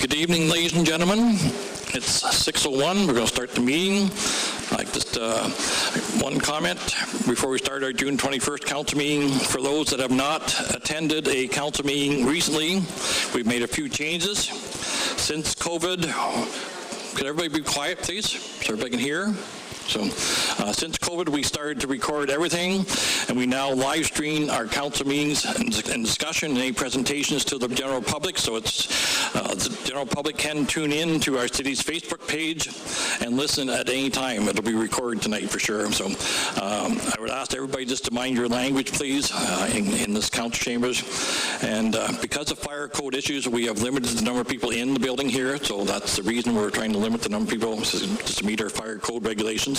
Good evening, ladies and gentlemen. It's 6:01. We're going to start the meeting. Just one comment before we start our June 21st council meeting. For those that have not attended a council meeting recently, we've made a few changes. Since COVID, could everybody be quiet, please, so everybody can hear? So, since COVID, we started to record everything, and we now live stream our council meetings and discussion and any presentations to the general public. So it's the general public can tune in to our city's Facebook page and listen at any time. It'll be recorded tonight for sure. So I would ask everybody just to mind your language, please, in this council chambers. And because of fire code issues, we have limited the number of people in the building here. So that's the reason we're trying to limit the number of people, just to meet our fire code regulations.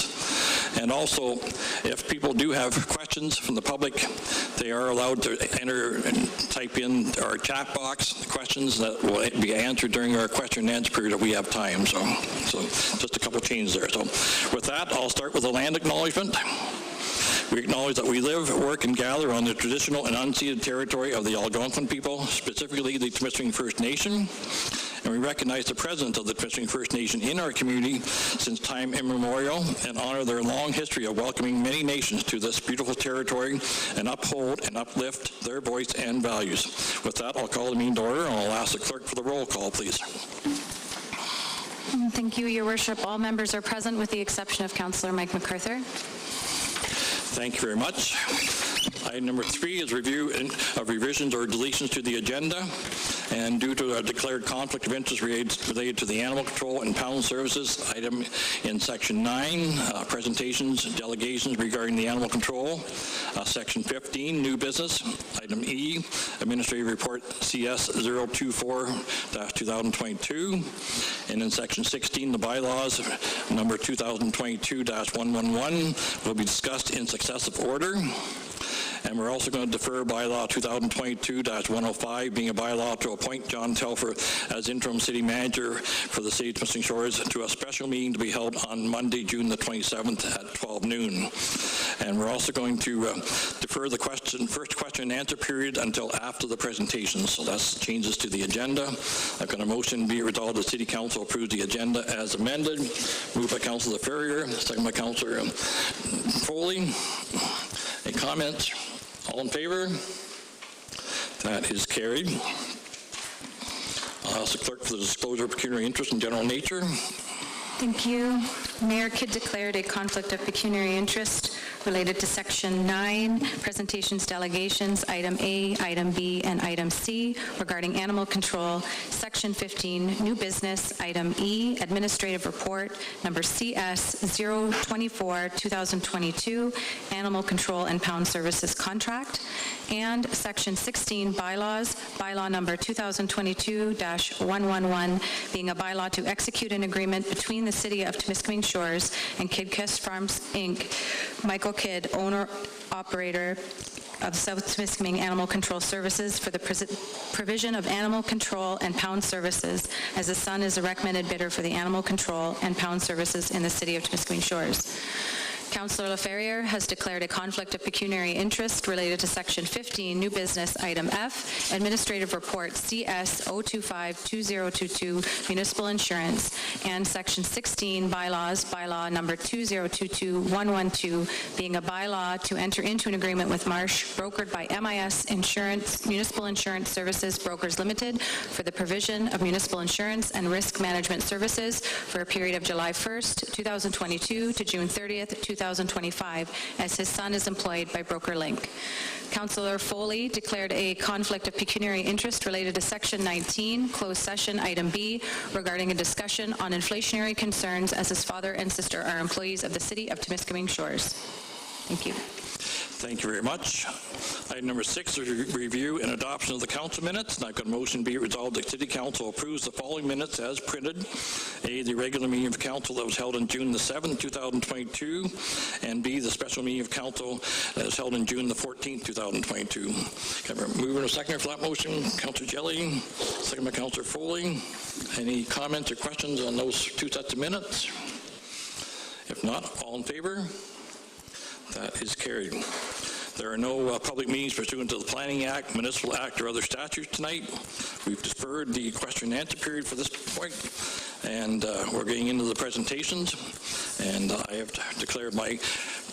And also, if people do have questions from the public, they are allowed to enter and type in our chat box questions that will be answered during our question and answer period if we have time. So just a couple changes there. So with that, I'll start with the land acknowledgement. We acknowledge that we live, work, and gather on the traditional and unceded territory of the Algonquin people, specifically the Temiskaming First Nation. And we recognize the presence of the Temiskaming First Nation in our community since time immemorial and honor their long history of welcoming many nations to this beautiful territory and uphold and uplift their voice and values. With that, I'll call the meeting to order, and I'll ask the clerk for the roll call, please. Thank you, Your Worship. All members are present with the exception of Councillor Mike MacArthur. Thank you very much. Item number 3 is review of revisions or deletions to the agenda. And due to a declared conflict of interest related to the animal control and pound services item in section 9, presentations, delegations regarding the animal control. Section 15, new business. Item E, administrative report CS 024-2022. And in section 16, the bylaws number 2022-111 will be discussed in successive order. And we're also going to defer bylaw 2022-105, being a bylaw to appoint John Telfer as interim city manager for the city of Temiskaming Shores, to a special meeting to be held on Monday, June the 27th at 12 noon. And we're also going to defer the first question and answer period until after the presentation. So that's changes to the agenda. I've got a motion be it resolved the City Council approves the agenda as amended. Moved by Councillor Ferrier, second by Councillor Foley. Any comments? All in favor? That is carried. I'll ask the clerk for the disclosure of pecuniary interest in general nature. Thank you. Mayor Kidd declared a conflict of pecuniary interest related to Section 9, presentations, delegations, Item A, Item B, and Item C regarding animal control. Section 15, new business, Item E, administrative report, number CS 024-2022, animal control and pound services contract. And Section 16, bylaws, bylaw number 2022-111, being a bylaw to execute an agreement between the City of Temiskaming Shores and Kidcast Farms, Inc., Michael Kidd, owner-operator of South Temiskaming Animal Control Services, for the provision of animal control and pound services, as the son is a recommended bidder for the animal control and pound services in the City of Temiskaming Shores. Councillor LaFerrier has declared a conflict of pecuniary interest related to Section 15, new business, Item F, administrative report CS 025-2022, municipal insurance, and Section 16, bylaws, bylaw number 2022-112, being a bylaw to enter into an agreement with Marsh, brokered by MIS Insurance, Municipal Insurance Services Brokers Limited, for the provision of municipal insurance and risk management services for a period of July 1st, 2022 to June 30th, 2025, as his son is employed by Broker Link. Councillor Foley declared a conflict of pecuniary interest related to Section 19, closed session, Item B, regarding a discussion on inflationary concerns, as his father and sister are employees of the City of Temiskaming Shores. Thank you. Thank you very much. Item number 6 is review and adoption of the council minutes. And I've got a motion be it resolved the City Council approves the following minutes as printed. A, the regular meeting of council that was held on June the 7th, 2022, and B, the special meeting of council that was held on June the 14th, 2022. Can I move in a second for that motion? Councillor Jelly, second by Councillor Foley. Any comments or questions on those two sets of minutes? If not, all in favor? That is carried. There are no public meetings pursuant to the Planning Act, Municipal Act, or other statutes tonight. We've deferred the question and answer period for this point, and we're getting into the presentations. And I have declared my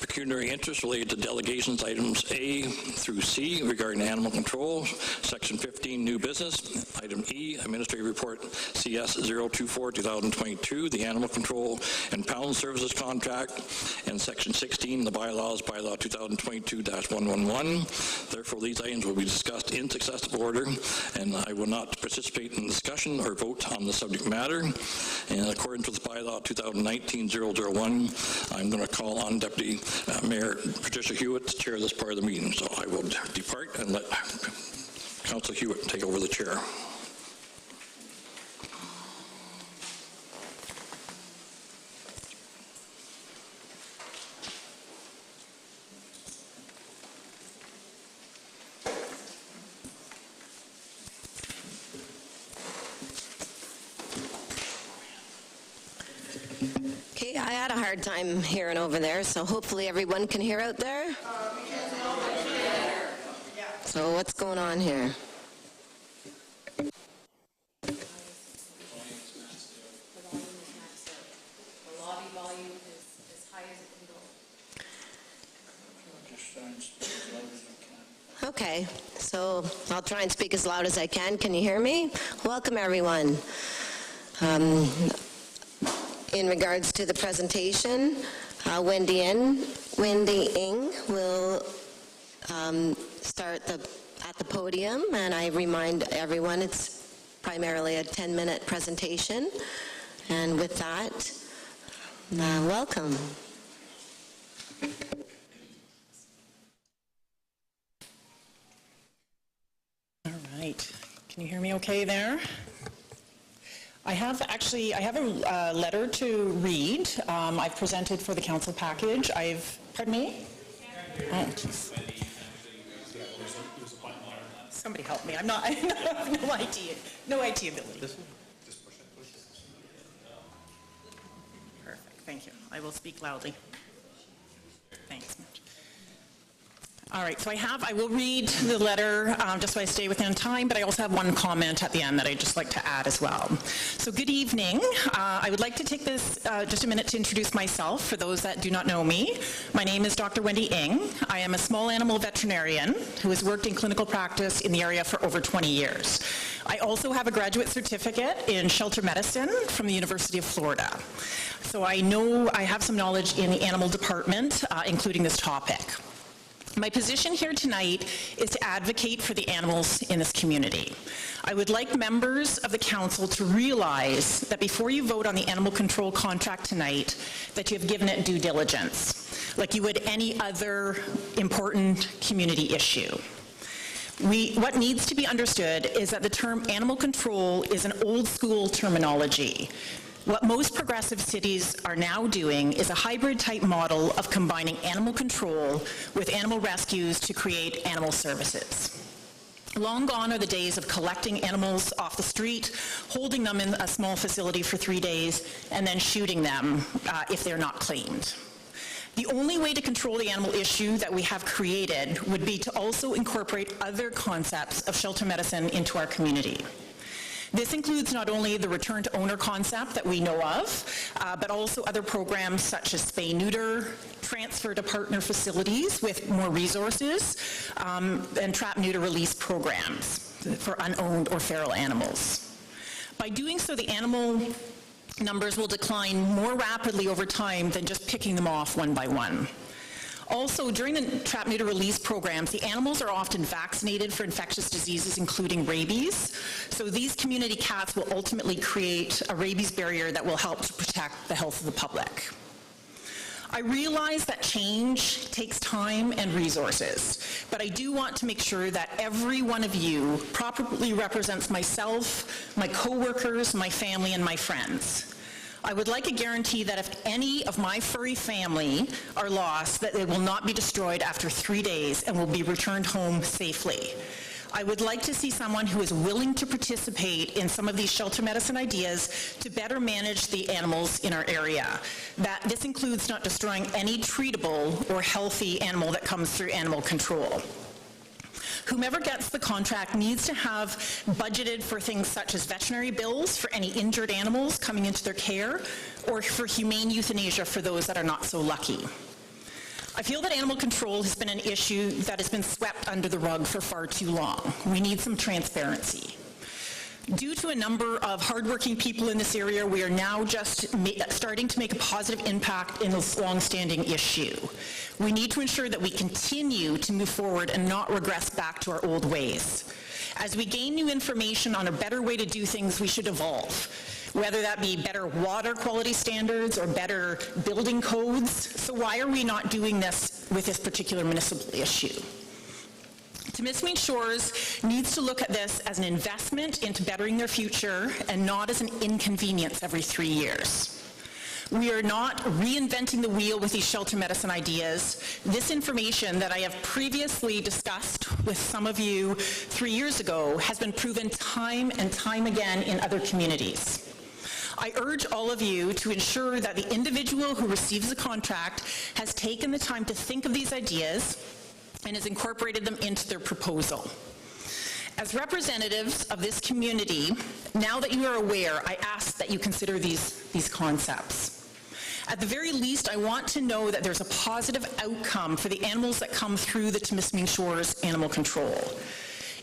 pecuniary interest related to delegations items A through C regarding animal control, Section 15, new business, item E, Administrative Report CS 024-2022, the animal control and pound services contract, and Section 16, the bylaws, bylaw 2022-111. Therefore, these items will be discussed in successive order, and I will not participate in discussion or vote on the subject matter. And in accordance with bylaw 2019-001, I'm going to call on Deputy Mayor Patricia Hewitt to chair this part of the meeting. So I will depart and let Councillor Hewitt take over the chair. Okay, I had a hard time hearing over there, so hopefully everyone can hear out there. So what's going on here? Okay, so I'll try and speak as loud as I can. Can you hear me? Welcome, everyone. In regards to the presentation, Wendy Ing will start at the podium, and I remind everyone it's primarily a 10-minute presentation. And with that, welcome. All right. Can you hear me okay there? I have a letter to read. I've presented for the council package. Pardon me? Oh, geez. Somebody help me. I have no IT ability. Perfect, thank you. I will speak loudly. Thanks, Mitch. All right, so I will read the letter just so I stay within time, but I also have one comment at the end that I'd just like to add as well. So good evening. I would like to take this just a minute to introduce myself for those that do not know me. My name is Dr. Wendy Ing. I am a small animal veterinarian who has worked in clinical practice in the area for over 20 years. I also have a graduate certificate in shelter medicine from the University of Florida. So I have some knowledge in the animal department, including this topic. My position here tonight is to advocate for the animals in this community. I would like members of the council to realize that before you vote on the animal control contract tonight, that you have given it due diligence, like you would any other important community issue. What needs to be understood is that the term animal control is an old school terminology. What most progressive cities are now doing is a hybrid type model of combining animal control with animal rescues to create animal services. Long gone are the days of collecting animals off the street, holding them in a small facility for 3 days, and then shooting them if they're not cleaned. The only way to control the animal issue that we have created would be to also incorporate other concepts of shelter medicine into our community. This includes not only the return to owner concept that we know of, but also other programs such as spay-neuter, transfer to partner facilities with more resources, and trap-neuter release programs for unowned or feral animals. By doing so, the animal numbers will decline more rapidly over time than just picking them off one by one. Also, during the trap-neuter release programs, the animals are often vaccinated for infectious diseases, including rabies. So these community cats will ultimately create a rabies barrier that will help to protect the health of the public. I realize that change takes time and resources, but I do want to make sure that every one of you properly represents myself, my coworkers, my family, and my friends. I would like a guarantee that if any of my furry family are lost, that they will not be destroyed after 3 days and will be returned home safely. I would like to see someone who is willing to participate in some of these shelter medicine ideas to better manage the animals in our area. This includes not destroying any treatable or healthy animal that comes through animal control. Whomever gets the contract needs to have budgeted for things such as veterinary bills for any injured animals coming into their care, or for humane euthanasia for those that are not so lucky. I feel that animal control has been an issue that has been swept under the rug for far too long. We need some transparency. Due to a number of hardworking people in this area, we are now just starting to make a positive impact in this long-standing issue. We need to ensure that we continue to move forward and not regress back to our old ways. As we gain new information on a better way to do things, we should evolve, whether that be better water quality standards or better building codes. So why are we not doing this with this particular municipal issue? Temiskaming Shores needs to look at this as an investment into bettering their future and not as an inconvenience every 3 years. We are not reinventing the wheel with these shelter medicine ideas. This information that I have previously discussed with some of you 3 years ago has been proven time and time again in other communities. I urge all of you to ensure that the individual who receives the contract has taken the time to think of these ideas and has incorporated them into their proposal. As representatives of this community, now that you are aware, I ask that you consider these concepts. At the very least, I want to know that there's a positive outcome for the animals that come through the Temiskaming Shores Animal Control.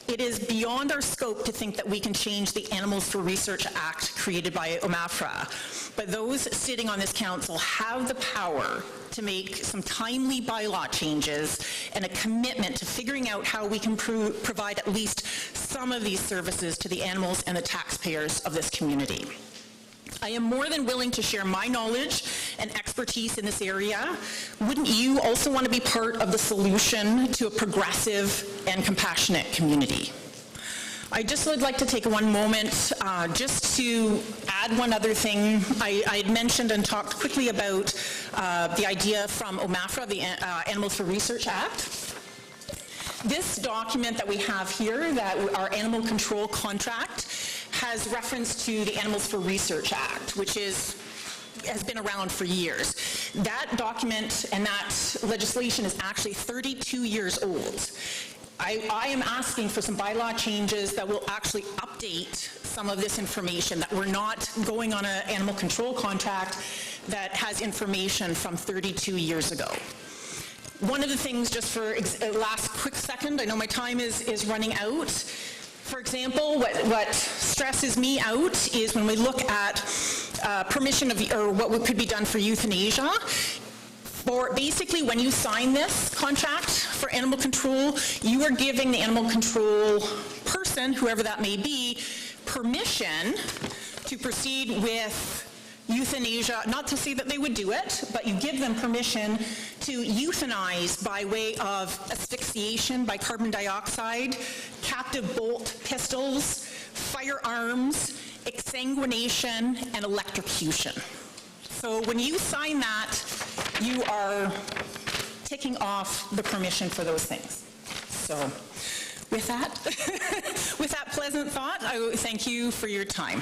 It is beyond our scope to think that we can change the Animals for Research Act created by OMAFRA, but those sitting on this council have the power to make some timely bylaw changes and a commitment to figuring out how we can provide at least some of these services to the animals and the taxpayers of this community. I am more than willing to share my knowledge and expertise in this area. Wouldn't you also want to be part of the solution to a progressive and compassionate community? I just would like to take one moment just to add one other thing. I had mentioned and talked quickly about the idea from OMAFRA, the Animals for Research Act. This document that we have here, that our animal control contract, has reference to the Animals for Research Act, which has been around for years. That document and that legislation is actually 32 years old. I am asking for some bylaw changes that will actually update some of this information, that we're not going on an animal control contract that has information from 32 years ago. One of the things, just for last quick second, I know my time is running out. For example, what stresses me out is when we look at permission or what could be done for euthanasia. For basically, when you sign this contract for animal control, you are giving the animal control person, whoever that may be, permission to proceed with euthanasia, not to say that they would do it, but you give them permission to euthanize by way of asphyxiation by carbon dioxide, captive bolt pistols, firearms, exsanguination, and electrocution. So when you sign that, you are ticking off the permission for those things. So with that, with that pleasant thought, I thank you for your time.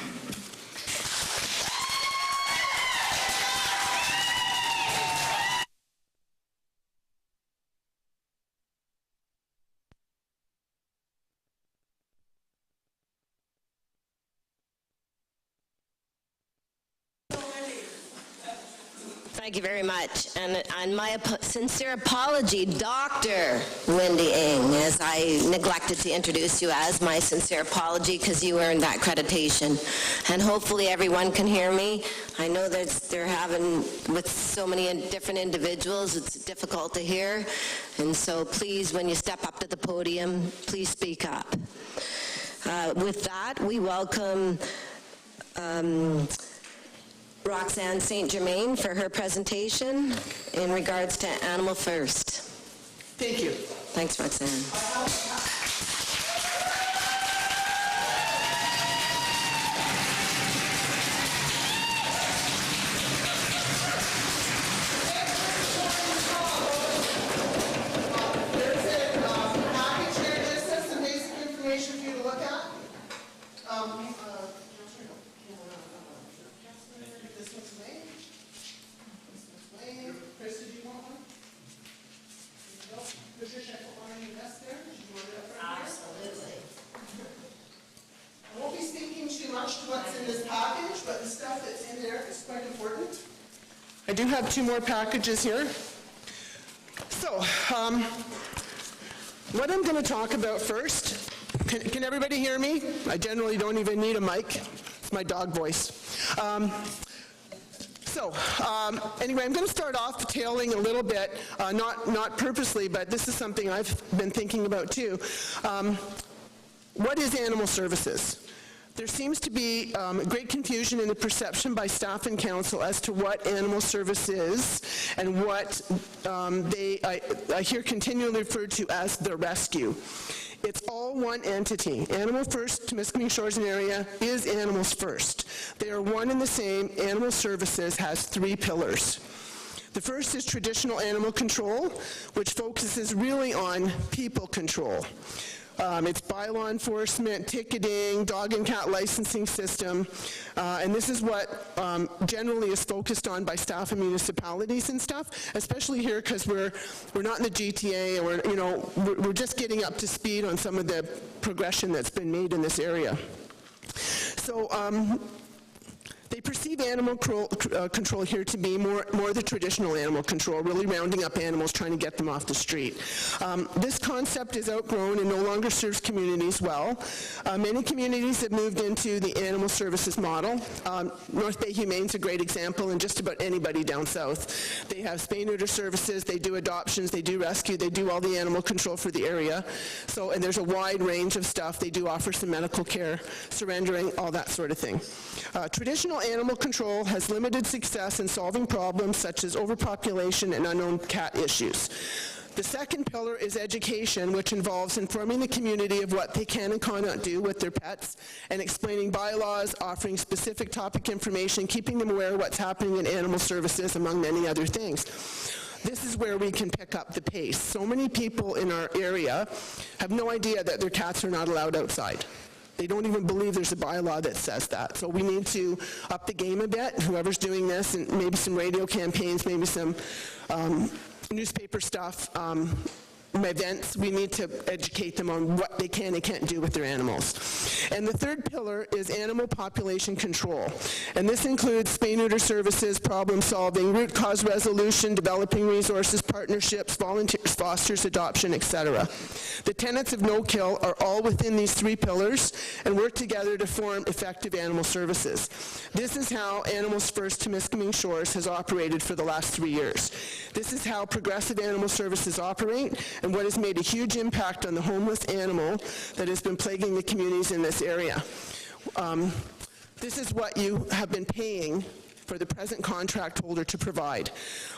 Thank you very much. And my sincere apology, Dr. Wendy Ng, as I neglected to introduce you as my sincere apology because you earned that accreditation. And hopefully everyone can hear me. I know that they're having, with so many different individuals, it's difficult to hear. And so please, when you step up to the podium, please speak up. With that, we welcome Roxanne St. Germain for her presentation in regards to Animal First. Thank you. Thanks, Roxanne. This one's Wayne. This one's Wayne. Chris, did you want one? No. Patricia, I put one on your desk there. Did you want it up right here? Absolutely. I won't be speaking too much to what's in this package, but the stuff that's in there is quite important. I do have 2 more packages here. So, what I'm going to talk about first, can everybody hear me? I generally don't even need a mic. It's my dog voice. Anyway, I'm going to start off detailing a little bit, not purposely, but this is something I've been thinking about too. What is animal services? There seems to be great confusion in the perception by staff and council as to what animal service is and what I hear continually referred to as the rescue. It's all one entity. Animal First, Temiskaming Shores and Area is Animals First. They are one and the same. Animal Services has 3 pillars. The first is traditional animal control, which focuses really on people control. It's bylaw enforcement, ticketing, dog and cat licensing system, and this is what generally is focused on by staff and municipalities and stuff, especially here because we're not in the GTA, and we're just getting up to speed on some of the progression that's been made in this area. So they perceive animal control here to be more the traditional animal control, really rounding up animals, trying to get them off the street. This concept is outgrown and no longer serves communities well. Many communities have moved into the animal services model. North Bay Humane's a great example, and just about anybody down south. They have spay-neuter services, they do adoptions, they do rescue, they do all the animal control for the area. And there's a wide range of stuff. They do offer some medical care, surrendering, all that sort of thing. Traditional animal control has limited success in solving problems such as overpopulation and unknown cat issues. The second pillar is education, which involves informing the community of what they can and cannot do with their pets, and explaining bylaws, offering specific topic information, keeping them aware of what's happening in animal services, among many other things. This is where we can pick up the pace. So many people in our area have no idea that their cats are not allowed outside. They don't even believe there's a bylaw that says that. So we need to up the game a bit, whoever's doing this, and maybe some radio campaigns, maybe some newspaper stuff, events. We need to educate them on what they can and can't do with their animals. And the third pillar is animal population control. And this includes spay-neuter services, problem solving, root cause resolution, developing resources, partnerships, volunteers, fosters, adoption, etc. The tenets of no-kill are all within these 3 pillars and work together to form effective animal services. This is how Animals First Temiskaming Shores has operated for the last 3 years. This is how progressive animal services operate, and what has made a huge impact on the homeless animal that has been plaguing the communities in this area. This is what you have been paying for the present contract holder to provide.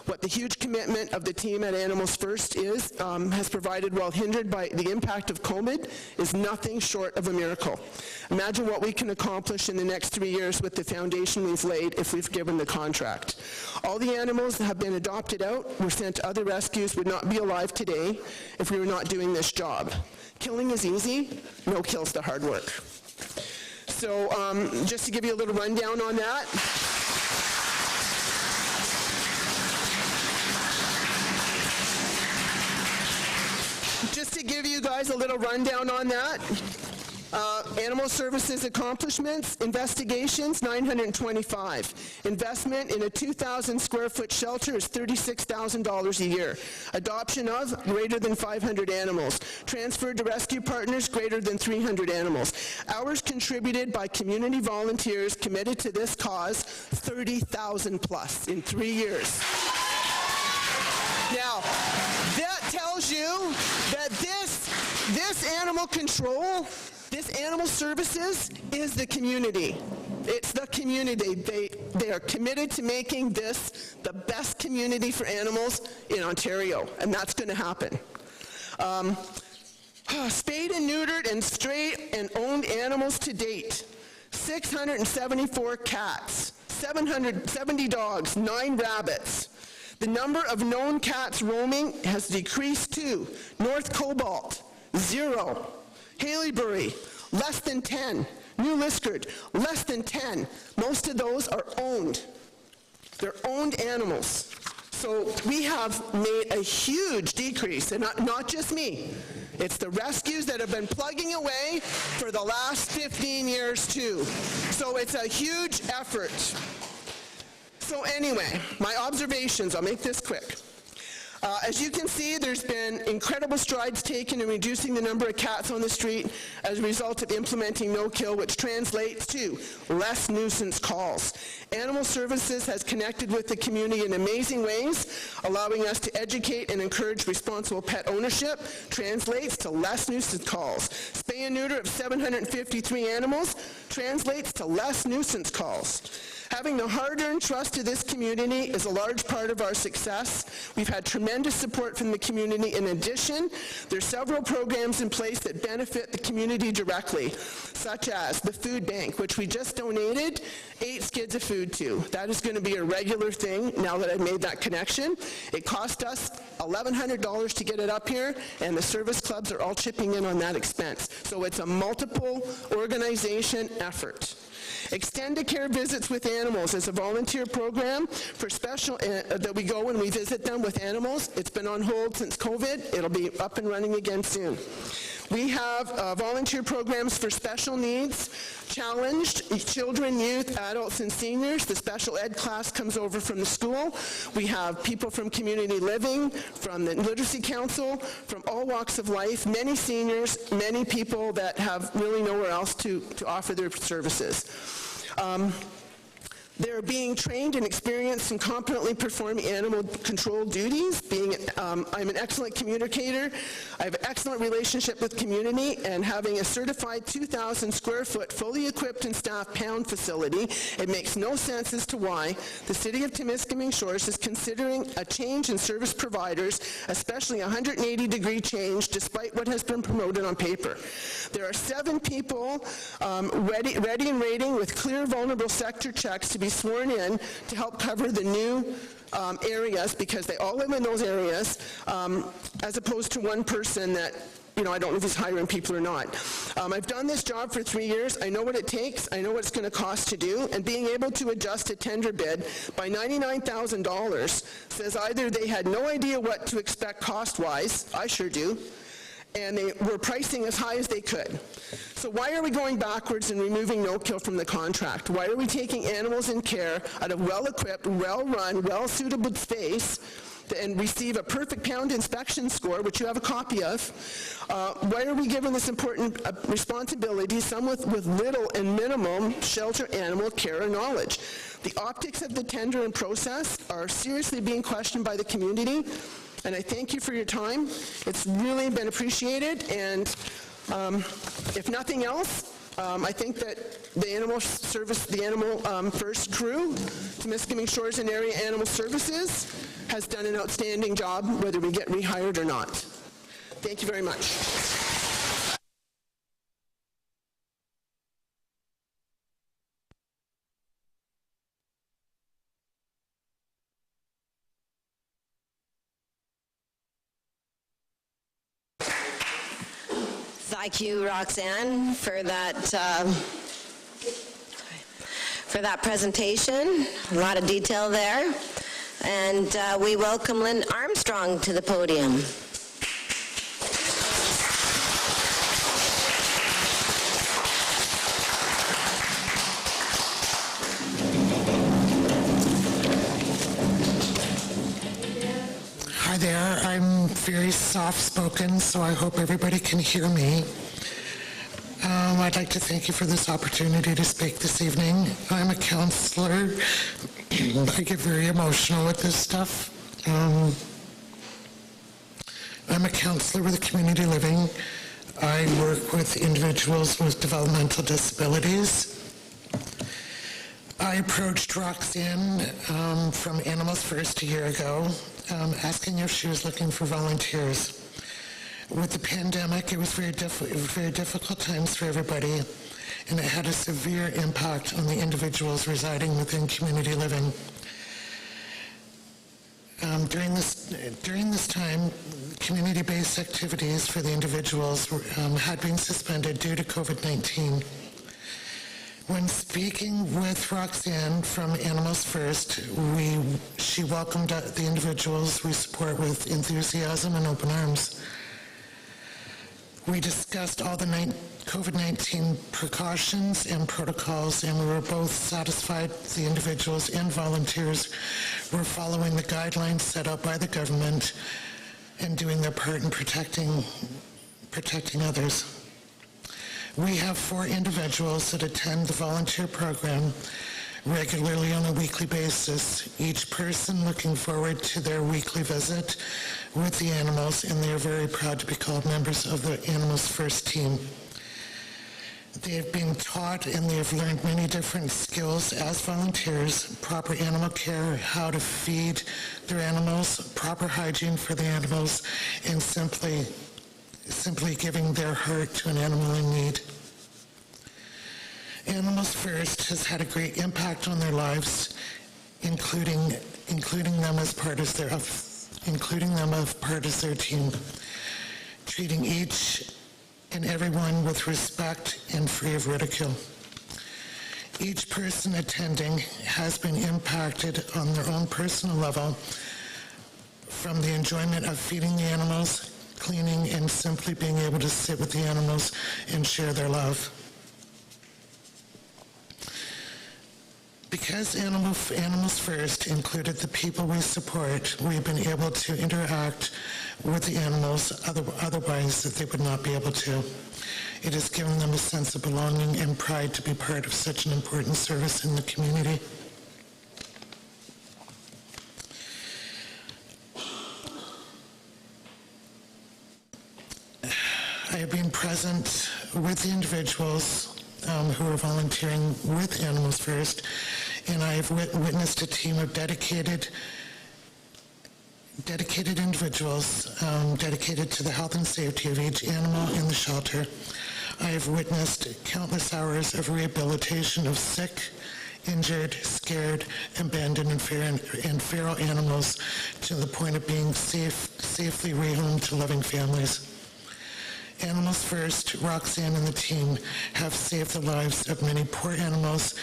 What the huge commitment of the team at Animals First has provided while hindered by the impact of COVID is nothing short of a miracle. Imagine what we can accomplish in the next 3 years with the foundation we've laid if we've given the contract. All the animals that have been adopted out, were sent to other rescues, would not be alive today if we were not doing this job. Killing is easy, no kill's the hard work. So just to give you a little rundown on that. Just to give you guys a little rundown on that, animal services accomplishments, investigations, 925. Investment in a 2,000 square foot shelter is $36,000 a year. Adoption of greater than 500 animals. Transferred to rescue partners, greater than 300 animals. Hours contributed by community volunteers committed to this cause, 30,000 plus in 3 years. Now, that tells you that this animal control, this animal services is the community. It's the community. They are committed to making this the best community for animals in Ontario, and that's going to happen. Spayed and neutered and stray and owned animals to date, 674 cats, 770 dogs, 9 rabbits. The number of known cats roaming has decreased to North Cobalt, 0. Haileybury, less than 10. New Liskeard, less than 10. Most of those are owned. They're owned animals. So we have made a huge decrease, and not just me. It's the rescues that have been plugging away for the last 15 years too. So it's a huge effort. So anyway, my observations, I'll make this quick. As you can see, there's been incredible strides taken in reducing the number of cats on the street as a result of implementing no-kill, which translates to less nuisance calls. Animal Services has connected with the community in amazing ways, allowing us to educate and encourage responsible pet ownership, translates to less nuisance calls. Spay and neuter of 753 animals translates to less nuisance calls. Having the hard-earned trust of this community is a large part of our success. We've had tremendous support from the community. In addition, there's several programs in place that benefit the community directly, such as the food bank, which we just donated 8 skids of food to. That is going to be a regular thing now that I've made that connection. It cost us $1,100 to get it up here, and the service clubs are all chipping in on that expense. So it's a multiple organization effort. Extended care visits with animals is a volunteer program for special that we go and we visit them with animals. It's been on hold since COVID. It'll be up and running again soon. We have volunteer programs for special needs, challenged children, youth, adults, and seniors. The special ed class comes over from the school. We have people from community living, from the Literacy Council, from all walks of life, many seniors, many people that have really nowhere else to offer their services. They're being trained and experienced and competently performing animal control duties. I'm an excellent communicator. I have an excellent relationship with community, and having a certified 2,000 square foot fully equipped and staffed pound facility, it makes no sense as to why the City of Temiskaming Shores is considering a change in service providers, especially a 180-degree change, despite what has been promoted on paper. There are 7 people ready and rating with clear vulnerable sector checks to be sworn in to help cover the new areas, because they all live in those areas, as opposed to one person that, I don't know if he's hiring people or not. I've done this job for 3 years. I know what it takes. I know what it's going to cost to do. And being able to adjust a tender bid by $99,000 says either they had no idea what to expect cost-wise, I sure do, and they were pricing as high as they could. So why are we going backwards and removing no-kill from the contract? Why are we taking animals in care out of well-equipped, well-run, well-suitable space and receive a perfect pound inspection score, which you have a copy of? Why are we given this important responsibility, some with little and minimum shelter animal care and knowledge? The optics of the tender and process are seriously being questioned by the community, and I thank you for your time. It's really been appreciated, and if nothing else, I think that the Animal Service, the Animal First crew, Temiskaming Shores and Area Animal Services, has done an outstanding job, whether we get rehired or not. Thank you very much. Thank you, Roxanne, for that presentation. A lot of detail there. And we welcome Lynn Armstrong to the podium. Hi there. I'm very soft-spoken, so I hope everybody can hear me. I'd like to thank you for this opportunity to speak this evening. I'm a counselor. I get very emotional with this stuff. I'm a counselor with Community Living. I work with individuals with developmental disabilities. I approached Roxanne from Animals First a year ago, asking if she was looking for volunteers. With the pandemic, it was very difficult times for everybody, and it had a severe impact on the individuals residing within community living. During this time, community-based activities for the individuals had been suspended due to COVID-19. When speaking with Roxanne from Animals First, she welcomed the individuals we support with enthusiasm and open arms. We discussed all the COVID-19 precautions and protocols, and we were both satisfied the individuals and volunteers were following the guidelines set out by the government and doing their part in protecting others. We have 4 individuals that attend the volunteer program regularly on a weekly basis, each person looking forward to their weekly visit with the animals, and they are very proud to be called members of the Animals First team. They have been taught and they have learned many different skills as volunteers: proper animal care, how to feed their animals, proper hygiene for the animals, and simply giving their heart to an animal in need. Animals First has had a great impact on their lives, including them as part of their team, treating each and everyone with respect and free of ridicule. Each person attending has been impacted on their own personal level, from the enjoyment of feeding the animals, cleaning, and simply being able to sit with the animals and share their love. Because Animals First included the people we support, we've been able to interact with the animals otherwise that they would not be able to. It has given them a sense of belonging and pride to be part of such an important service in the community. I have been present with the individuals who are volunteering with Animals First, and I have witnessed a team of dedicated individuals dedicated to the health and safety of each animal in the shelter. I have witnessed countless hours of rehabilitation of sick, injured, scared, abandoned, and feral animals to the point of being safely rehomed to loving families. Animals First, Roxanne and the team have saved the lives of many poor animals,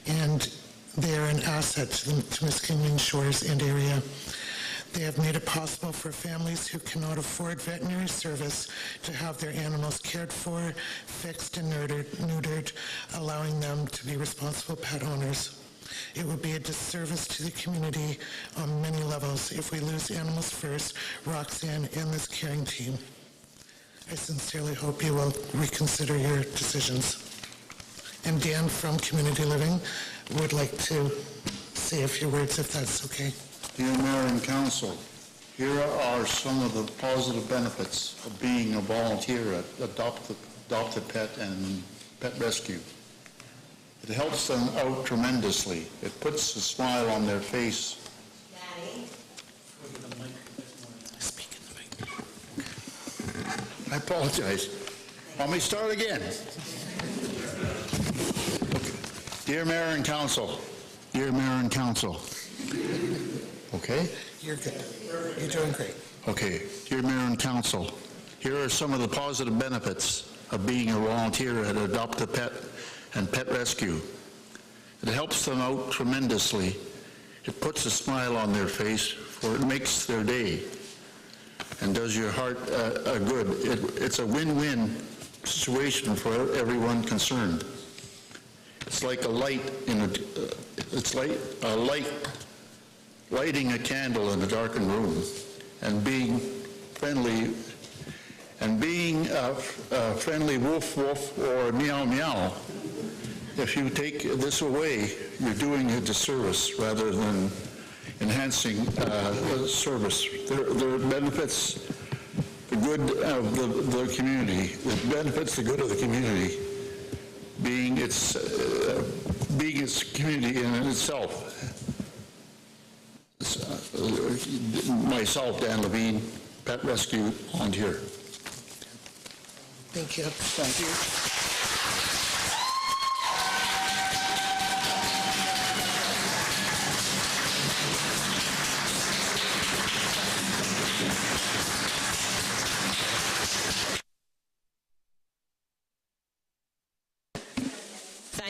and they are an asset to the Temiskaming shores and area. They have made it possible for families who cannot afford veterinary service to have their animals cared for, fixed, and neutered, allowing them to be responsible pet owners. It would be a disservice to the community on many levels if we lose Animals First, Roxanne, and this caring team. I sincerely hope you will reconsider your decisions. And Dan from Community Living would like to say a few words, if that's okay. Dear Mayor and Council, here are some of the positive benefits of being a volunteer at Adopt a Pet and Pet Rescue. It helps them out tremendously. It puts a smile on their face. I apologize. Let me start again. Dear Mayor and Council, okay? You're good. You're doing great. Okay, dear Mayor and Council, here are some of the positive benefits of being a volunteer at Adopt a Pet and Pet Rescue. It helps them out tremendously. It puts a smile on their face, for it makes their day and does your heart good. It's a win-win situation for everyone concerned. It's like a light lighting a candle in a darkened room, and being friendly, a friendly woof woof or meow meow. If you take this away, you're doing a disservice rather than enhancing the service. There benefits the good of the community. It benefits the good of the community, being its community in itself. Myself, Dan Levine, Pet Rescue volunteer. Thank you. Thank you.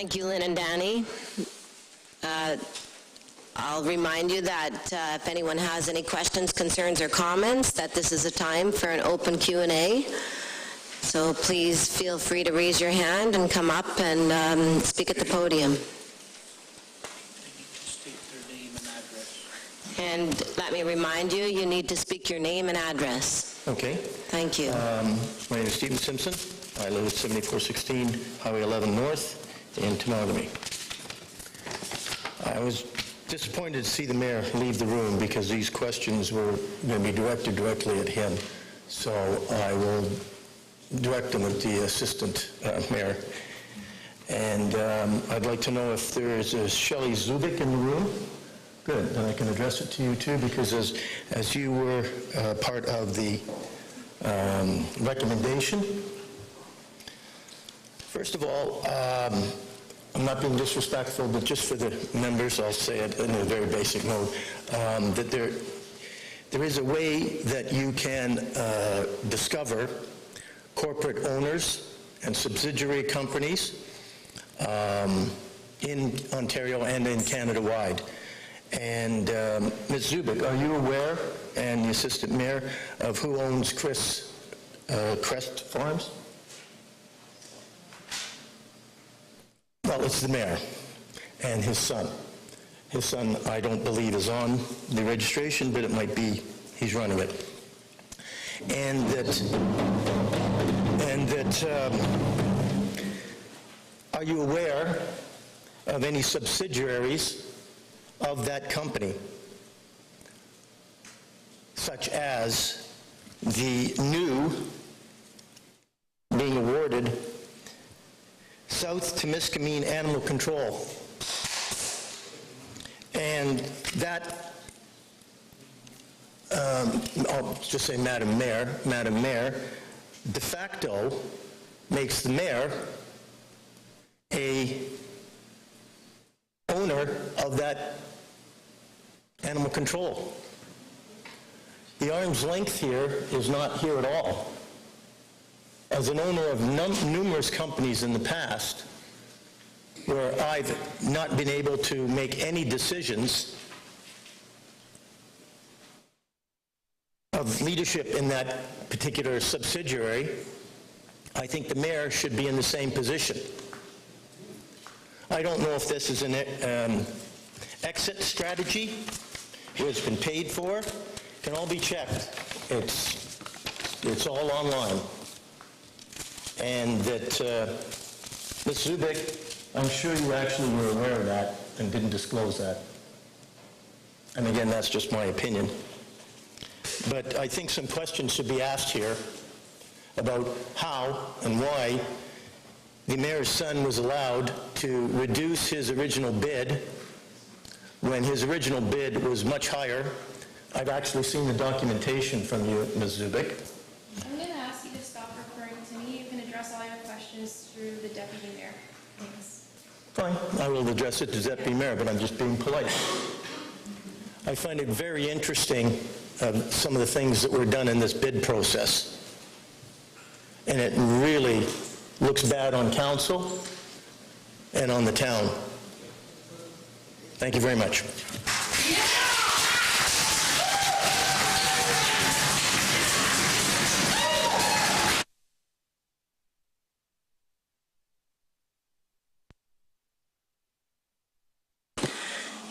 Thank you, Lynn and Danny. I'll remind you that if anyone has any questions, concerns, or comments, that this is a time for an open Q&A. So please feel free to raise your hand and come up and speak at the podium. And let me remind you, you need to speak your name and address. Okay. Thank you. My name is Stephen Simpson. I live at 7416 Highway 11 North in Temiskaming. I was disappointed to see the mayor leave the room because these questions were going to be directed directly at him. So I will direct them at the assistant mayor. And I'd like to know if there is a Shelley Zubik in the room. Good, then I can address it to you too, because as you were part of the recommendation, first of all, I'm not being disrespectful, but just for the members, I'll say it in a very basic mode, that there is a way that you can discover corporate owners and subsidiary companies in Ontario and in Canada-wide. And Ms. Zubik, are you aware, and the assistant mayor, of who owns Crest Farms? Well, it's the mayor and his son. His son, I don't believe, is on the registration, but it might be he's running it. And that are you aware of any subsidiaries of that company, such as the new being awarded South Temiskaming Animal Control? And that, I'll just say Madam Mayor, de facto makes the mayor a owner of that animal control. The arm's length here is not here at all. As an owner of numerous companies in the past, where I've not been able to make any decisions of leadership in that particular subsidiary, I think the mayor should be in the same position. I don't know if this is an exit strategy, where it's been paid for. It can all be checked. It's all online. And that, Ms. Zubik, I'm sure you actually were aware of that and didn't disclose that. And again, that's just my opinion. But I think some questions should be asked here about how and why the mayor's son was allowed to reduce his original bid when his original bid was much higher. I've actually seen the documentation from you, Ms. Zubik. I'm going to ask you to stop referring to me. You can address all your questions through the deputy mayor. Thanks. Fine, I will address it to Deputy Mayor, but I'm just being polite. I find it very interesting, some of the things that were done in this bid process. And it really looks bad on council and on the town. Thank you very much.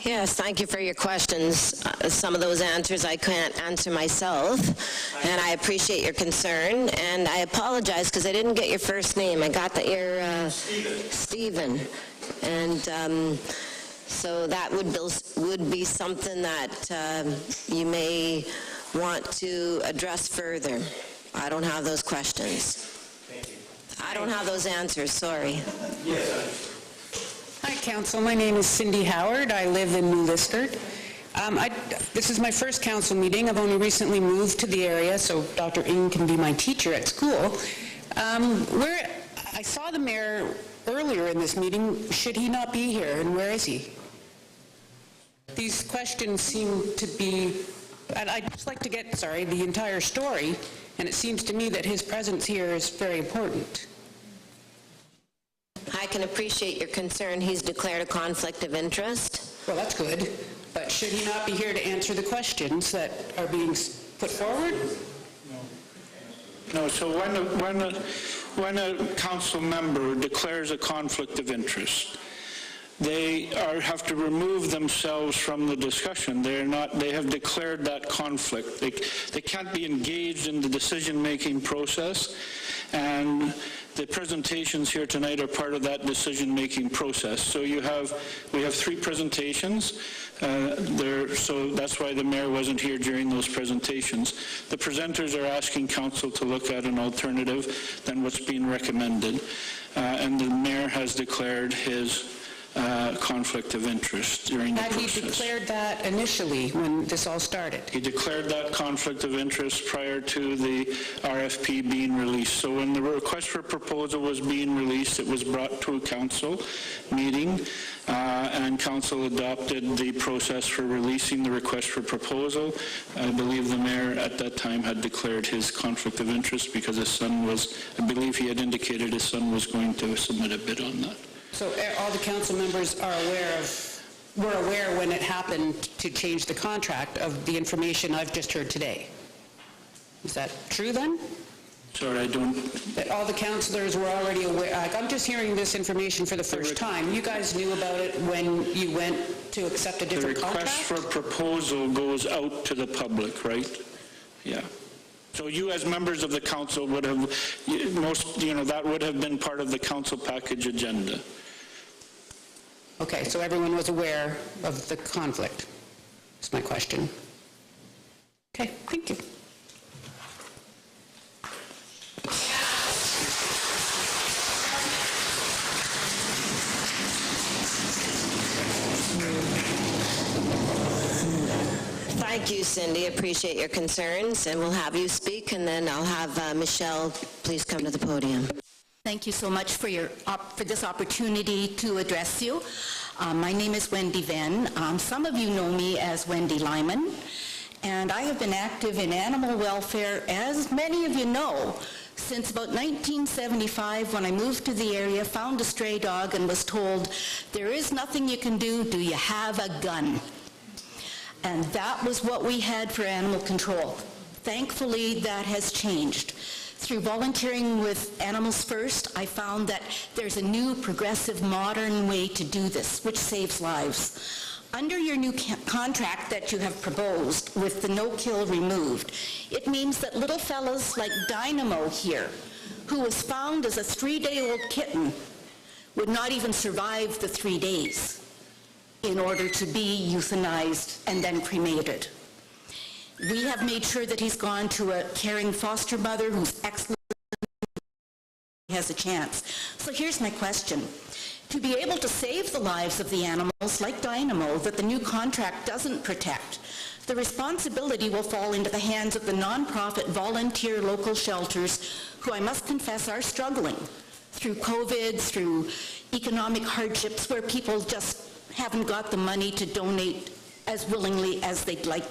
Yes, thank you for your questions. Some of those answers I can't answer myself, and I appreciate your concern, and I apologize because I didn't get your first name. I got that you're Stephen. And so that would be something that you may want to address further. I don't have those questions. Thank you. I don't have those answers, sorry. Yes, Hi, Council. My name is Cindy Howard. I live in New Liskeard. This is my first council meeting. I've only recently moved to the area, so Dr. Ng can be my teacher at school. I saw the mayor earlier in this meeting. Should he not be here, and where is he? These questions seem to be, and I'd just like to get, the entire story, and it seems to me that his presence here is very important. Hi, can appreciate your concern, he's declared a conflict of interest. Well, that's good, but should he not be here to answer the questions that are being put forward? No, so when a council member declares a conflict of interest, they have to remove themselves from the discussion. They have declared that conflict. They can't be engaged in the decision-making process, and the presentations here tonight are part of that decision-making process. So we have 3 presentations. So that's why the mayor wasn't here during those presentations. The presenters are asking council to look at an alternative than what's being recommended, and the mayor has declared his conflict of interest during the process. Had he declared that initially when this all started? He declared that conflict of interest prior to the RFP being released. So when the request for proposal was being released, it was brought to a council meeting, and council adopted the process for releasing the request for proposal. I believe the mayor at that time had declared his conflict of interest because his son I believe he had indicated his son was going to submit a bid on that. So all the council members were aware when it happened to change the contract of the information I've just heard today. Is that true then? Sorry, I don't... That all the councilors were already aware? I'm just hearing this information for the first time. You guys knew about it when you went to accept a different contract? The request for proposal goes out to the public, right? Yeah. So you, as members of the council, would have, that would have been part of the council package agenda. Okay, so everyone was aware of the conflict, is my question. Okay, thank you. Thank you, Cindy. Appreciate your concerns, and we'll have you speak, and then I'll have Michelle please come to the podium. Thank you so much for this opportunity to address you. My name is Wendy Venn. Some of you know me as Wendy Lyman, and I have been active in animal welfare, as many of you know, since about 1975 when I moved to the area, found a stray dog, and was told, "There is nothing you can do. Do you have a gun?" And that was what we had for animal control. Thankfully, that has changed. Through volunteering with Animals First, I found that there's a new, progressive, modern way to do this, which saves lives. Under your new contract that you have proposed, with the no-kill removed, it means that little fellas like Dynamo here, who was found as a 3-day-old kitten, would not even survive the 3 days in order to be euthanized and then cremated. We have made sure that he's gone to a caring foster mother who's excellent, has a chance. So here's my question. To be able to save the lives of the animals, like Dynamo, that the new contract doesn't protect, the responsibility will fall into the hands of the nonprofit volunteer local shelters, who I must confess are struggling through COVID, through economic hardships, where people just haven't got the money to donate as willingly as they'd like